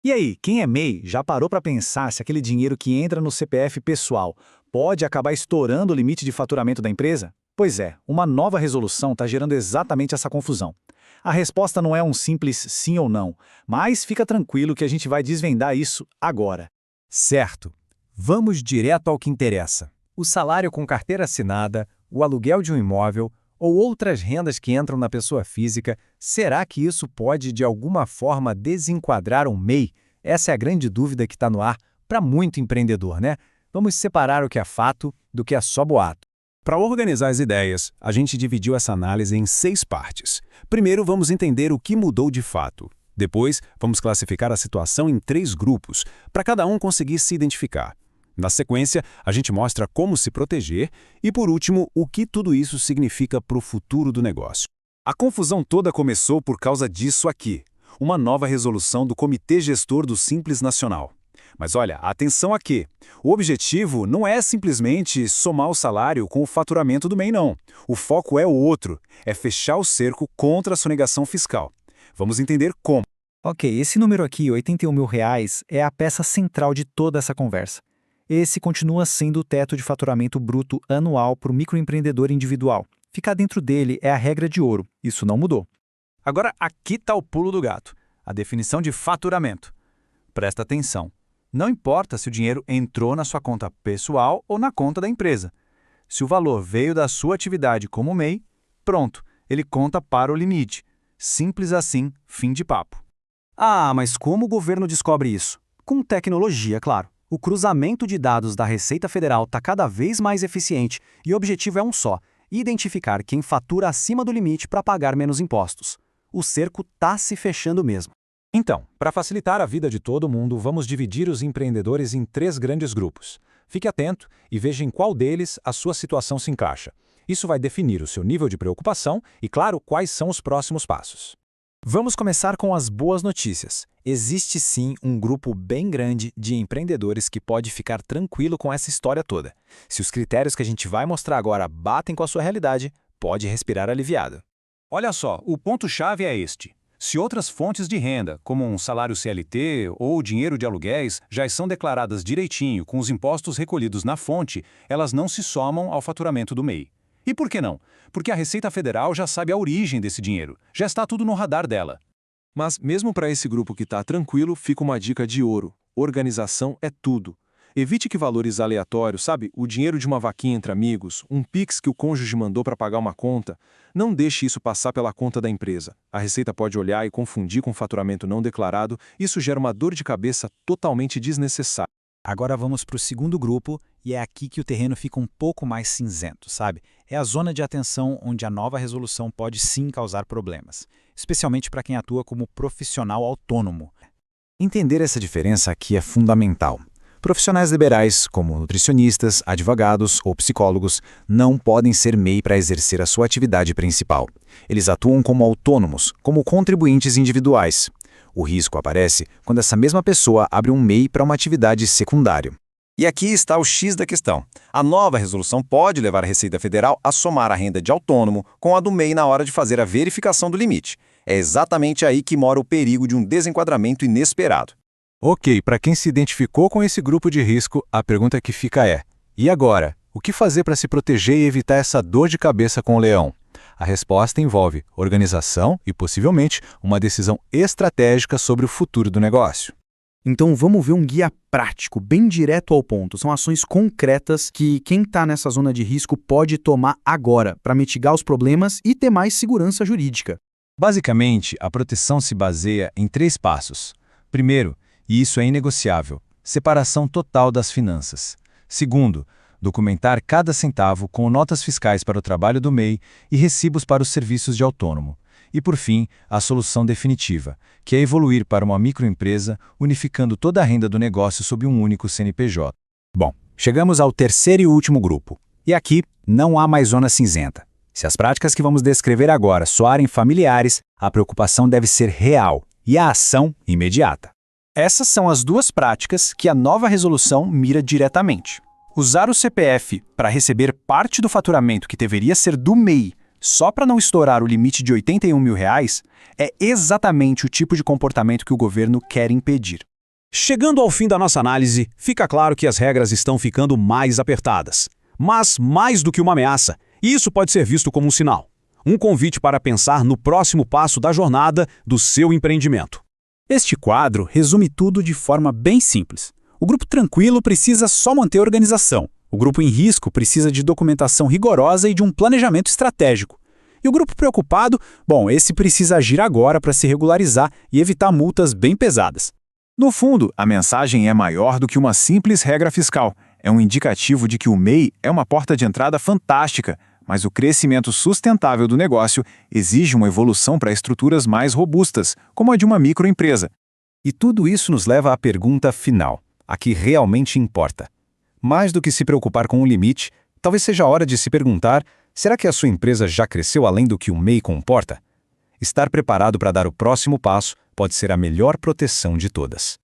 E aí, quem é MEI já parou para pensar se aquele dinheiro que entra no CPF pessoal pode acabar estourando o limite de faturamento da empresa? Pois é, uma nova resolução está gerando exatamente essa confusão. A resposta não é um simples sim ou não, mas fica tranquilo que a gente vai desvendar isso agora. Certo. Vamos direto ao que interessa. O salário com carteira assinada, o aluguel de um imóvel ou outras rendas que entram na pessoa física, será que isso pode, de alguma forma, desenquadrar um MEI? Essa é a grande dúvida que está no ar para muito empreendedor, né? Vamos separar o que é fato do que é só boato. Para organizar as ideias, a gente dividiu essa análise em 6 partes. Primeiro, vamos entender o que mudou de fato. Depois, vamos classificar a situação em 3 grupos, para cada um conseguir se identificar. Na sequência, a gente mostra como se proteger e, por último, o que tudo isso significa para o futuro do negócio. A confusão toda começou por causa disso aqui, uma nova resolução do Comitê Gestor do Simples Nacional. Mas olha, atenção aqui, o objetivo não é simplesmente somar o salário com o faturamento do MEI, não. O foco é o outro, é fechar o cerco contra a sonegação fiscal. Vamos entender como. Ok, esse número aqui, R$ 81 mil, é a peça central de toda essa conversa. Esse continua sendo o teto de faturamento bruto anual para o microempreendedor individual. Ficar dentro dele é a regra de ouro, isso não mudou. Agora aqui está o pulo do gato, a definição de faturamento. Presta atenção, não importa se o dinheiro entrou na sua conta pessoal ou na conta da empresa. Se o valor veio da sua atividade como MEI, pronto, ele conta para o limite. Simples assim, fim de papo. Ah, mas como o governo descobre isso? Com tecnologia, claro. O cruzamento de dados da Receita Federal está cada vez mais eficiente e o objetivo é um só: identificar quem fatura acima do limite para pagar menos impostos. O cerco está se fechando mesmo. Então, para facilitar a vida de todo mundo, vamos dividir os empreendedores em 3 grandes grupos. Fique atento e veja em qual deles a sua situação se encaixa. Isso vai definir o seu nível de preocupação e, claro, quais são os próximos passos. Vamos começar com as boas notícias. Existe sim um grupo bem grande de empreendedores que pode ficar tranquilo com essa história toda. Se os critérios que a gente vai mostrar agora batem com a sua realidade, pode respirar aliviado. Olha só, o ponto-chave é este. Se outras fontes de renda, como um salário CLT ou dinheiro de aluguéis, já são declaradas direitinho com os impostos recolhidos na fonte, elas não se somam ao faturamento do MEI. E por que não? Porque a Receita Federal já sabe a origem desse dinheiro, já está tudo no radar dela. Mas mesmo para esse grupo que está tranquilo, fica uma dica de ouro. Organização é tudo. Evite que valores aleatórios, sabe? O dinheiro de uma vaquinha entre amigos, um Pix que o cônjuge mandou para pagar uma conta. Não deixe isso passar pela conta da empresa. A Receita pode olhar e confundir com faturamento não declarado. Isso gera uma dor de cabeça totalmente desnecessária. Agora vamos para o segundo grupo, e é aqui que o terreno fica um pouco mais cinzento, sabe? É a zona de atenção onde a nova resolução pode sim causar problemas, especialmente para quem atua como profissional autônomo. Entender essa diferença aqui é fundamental. Profissionais liberais, como nutricionistas, advogados ou psicólogos, não podem ser MEI para exercer a sua atividade principal. Eles atuam como autônomos, como contribuintes individuais. O risco aparece quando essa mesma pessoa abre um MEI para uma atividade secundária. E aqui está o X da questão. A nova resolução pode levar a Receita Federal a somar a renda de autônomo com a do MEI na hora de fazer a verificação do limite. É exatamente aí que mora o perigo de um desenquadramento inesperado. Ok, para quem se identificou com esse grupo de risco, a pergunta que fica é: e agora? O que fazer para se proteger e evitar essa dor de cabeça com o leão? A resposta envolve organização e, possivelmente, uma decisão estratégica sobre o futuro do negócio. Então vamos ver um guia prático, bem direto ao ponto. São ações concretas que quem está nessa zona de risco pode tomar agora para mitigar os problemas e ter mais segurança jurídica. Basicamente, a proteção se baseia em 3 passos. Primeiro, e isso é inegociável, separação total das finanças. Segundo, documentar cada centavo com notas fiscais para o trabalho do MEI e recibos para os serviços de autônomo. E, por fim, a solução definitiva, que é evoluir para uma microempresa, unificando toda a renda do negócio sob um único CNPJ. Bom, chegamos ao terceiro e último grupo. E aqui não há mais zona cinzenta. Se as práticas que vamos descrever agora soarem familiares, a preocupação deve ser real e a ação imediata. Essas são as 2 práticas que a nova resolução mira diretamente. Usar o CPF para receber parte do faturamento que deveria ser do MEI só para não estourar o limite de R$ 81 mil é exatamente o tipo de comportamento que o governo quer impedir. Chegando ao fim da nossa análise, fica claro que as regras estão ficando mais apertadas. Mas mais do que uma ameaça, e isso pode ser visto como um sinal. Um convite para pensar no próximo passo da jornada do seu empreendimento. Este quadro resume tudo de forma bem simples. O grupo tranquilo precisa só manter a organização. O grupo em risco precisa de documentação rigorosa e de um planejamento estratégico. E o grupo preocupado, bom, esse precisa agir agora para se regularizar e evitar multas bem pesadas. No fundo, a mensagem é maior do que uma simples regra fiscal. É um indicativo de que o MEI é uma porta de entrada fantástica, mas o crescimento sustentável do negócio exige uma evolução para estruturas mais robustas, como a de uma microempresa. E tudo isso nos leva à pergunta final, a que realmente importa. Mais do que se preocupar com o limite, talvez seja a hora de se perguntar: será que a sua empresa já cresceu além do que o MEI comporta? Estar preparado para dar o próximo passo pode ser a melhor proteção de todas.